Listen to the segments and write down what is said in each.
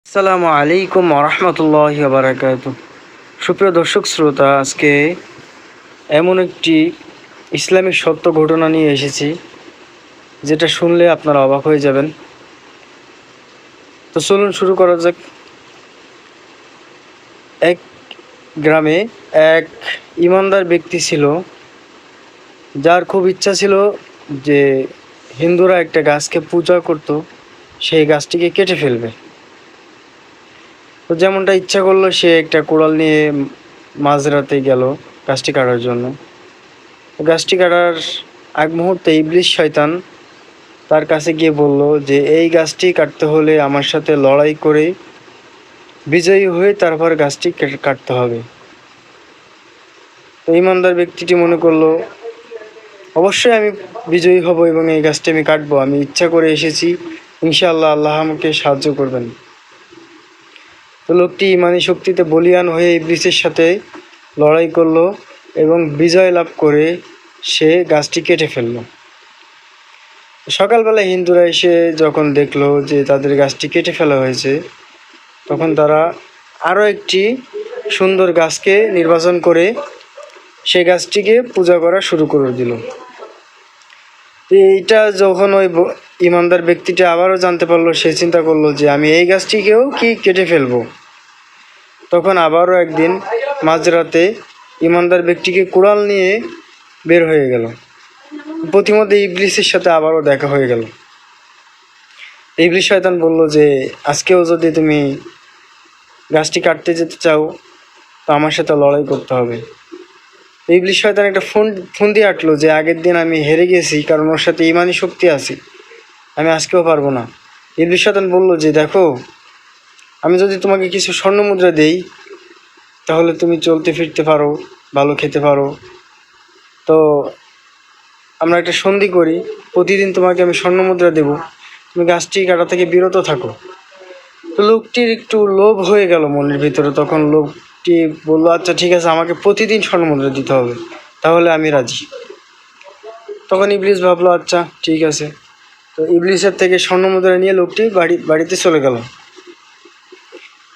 আসসালামু আলাইকুম ওরহমতুল্লাহি ওয়া বারাকাতুহু। সুপ্রিয় দর্শক শ্রোতা, আজকে এমন একটি ইসলামিক সত্য ঘটনা নিয়ে এসেছি যেটা শুনলে আপনারা অবাক হয়ে যাবেন। তো চলুন শুরু করা যাক। এক গ্রামে এক ইমানদার ব্যক্তি ছিল, যার খুব ইচ্ছা ছিল যে হিন্দুরা একটা গাছকে পূজা করত, সেই গাছটিকে কেটে ফেলবে। তো যেমনটা ইচ্ছা করলো, সে একটা কোড়াল নিয়ে মাঝরাতে গেল গাছটি কাটার জন্য। গাছটি কাটার আগ মুহূর্তে ইবলিস শয়তান তার কাছে গিয়ে বলল যে এই গাছটি কাটতে হলে আমার সাথে লড়াই করে বিজয়ী হয়ে তারপর গাছটি কাটতে হবে। তো ইমানদার ব্যক্তিটি মনে করলো, অবশ্যই আমি বিজয়ী হব এবং এই গাছটি আমি কাটবো, আমি ইচ্ছা করে এসেছি, ইনশাআল্লাহ আল্লাহ আমাকে সাহায্য করবেন। তো লোকটি ইমানি শক্তিতে বলীয়ান হয়ে ইবলিসের সাথে লড়াই করলো এবং বিজয় লাভ করে সে গাছটি কেটে ফেলল। সকালবেলা হিন্দুরা এসে যখন দেখলো যে তাদের গাছটি কেটে ফেলা হয়েছে, তখন তারা আরও একটি সুন্দর গাছকে নির্বাচন করে সেই গাছটিকে পূজা করা শুরু করে দিল। এইটা যখন ওই ইমানদার ব্যক্তিটা আবারও জানতে পারলো, সে চিন্তা করলো যে আমি এই গাছটিকেও কি কেটে ফেলবো। তখন আবারও একদিন মাঝরাতে ইমানদার ব্যক্তিকে কুড়াল নিয়ে বের হয়ে গেল। প্রতিমধ্যে ইবলিসের সাথে আবারও দেখা হয়ে গেল। ইবলিস শয়তান বলল যে আজকেও যদি তুমি গাছটি কাটতে যেতে চাও, তো আমার সাথে লড়াই করতে হবে। ইবলিস শয়তান একটা ফোন দিয়ে আটলো যে আগের দিন আমি হেরে গেছি, কারণ ওর সাথে ইমানি শক্তি আছে, আমি আজকেও পারবো না। ইবলিস শয়তান বলল যে দেখো, আমি যদি তোমাকে কিছু স্বর্ণ মুদ্রা দেই, তাহলে তুমি চলতে ফিরতে পারো, ভালো খেতে পারো। তো আমরা একটা সন্ধি করি, প্রতিদিন তোমাকে আমি স্বর্ণ মুদ্রা দেবো, তুমি গাছটি কাটা থেকে বিরত থাকো। তো লোকটির একটু লোভ হয়ে গেল মনের ভিতরে। তখন লোকটি বলল, আচ্ছা ঠিক আছে, আমাকে প্রতিদিন স্বর্ণ মুদ্রা দিতে হবে, তাহলে আমি রাজি। তখন ইবলিস ভাবলো আচ্ছা ঠিক আছে। তো ইবলিসের থেকে স্বর্ণ মুদ্রা নিয়ে লোকটি বাড়িতে চলে গেল।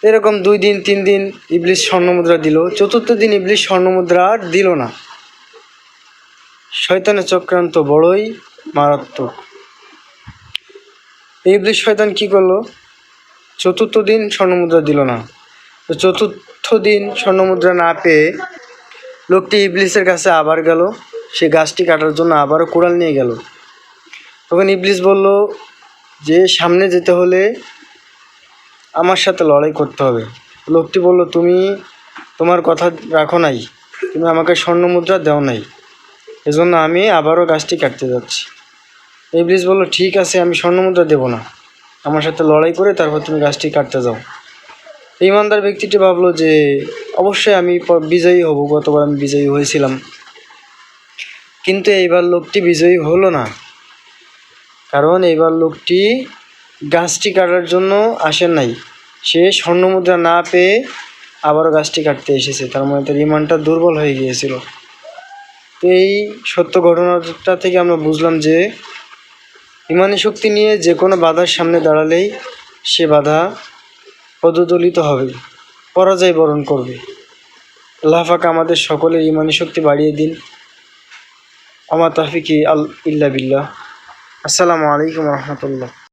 এরকম 2 দিন 3 দিন ইবলিস স্বর্ণ মুদ্রা দিল। চতুর্থ দিন ইবলিস স্বর্ণ মুদ্রা আর দিল না। শয়তানের চক্রান্ত বড়ই মারাত্মক। ইবলিস শয়তান কি করলো, চতুর্থ দিন স্বর্ণমুদ্রা দিল না। তো চতুর্থ দিন স্বর্ণমুদ্রা না পেয়ে লোকটি ইবলিসের কাছে আবার গেল, সে গাছটি কাটার জন্য আবারও কুড়াল নিয়ে গেল। তখন ইবলিস বলল যে সামনে যেতে হলে আমার সাথে লড়াই করতে হবে। লোকটি বলল, তুমি তোমার কথা রাখো নাই, তুমি আমাকে স্বর্ণমুদ্রা দাও নাই, এজন্য আমি আবারও গাছটি কাটতে যাচ্ছি। ইবলিস বলল, ঠিক আছে, আমি স্বর্ণমুদ্রা দেবো না, আমার সাথে লড়াই করে তারপর তুমি গাছটি কাটতে যাও। ইমানদার ব্যক্তিটি ভাবলো যে অবশ্যই আমি বিজয়ী হব, গতবার আমি বিজয়ী হয়েছিলাম। কিন্তু এইবার লোকটি বিজয়ী হলো না, কারণ এইবার লোকটি গাছটি কাটার জন্য আসেন নাই, সে স্বর্ণমুদ্রা না পেয়ে আবারও গাছটি কাটতে এসেছে। তার মানে তার ইমানটা দুর্বল হয়ে গিয়েছিল। তো এই সত্য ঘটনাটা থেকে আমরা বুঝলাম যে ইমানি শক্তি নিয়ে যে কোনো বাধার সামনে দাঁড়ালেই সে বাধা পদদলিত হবে, পরাজয় বরণ করবে। আল্লাহ পাক আমাদের সকলের ইমানি শক্তি বাড়িয়ে দিন। আমার তাফিকি ইল্লা বিল্লাহ। আসসালামু আলাইকুম রহমতুল্লাহ।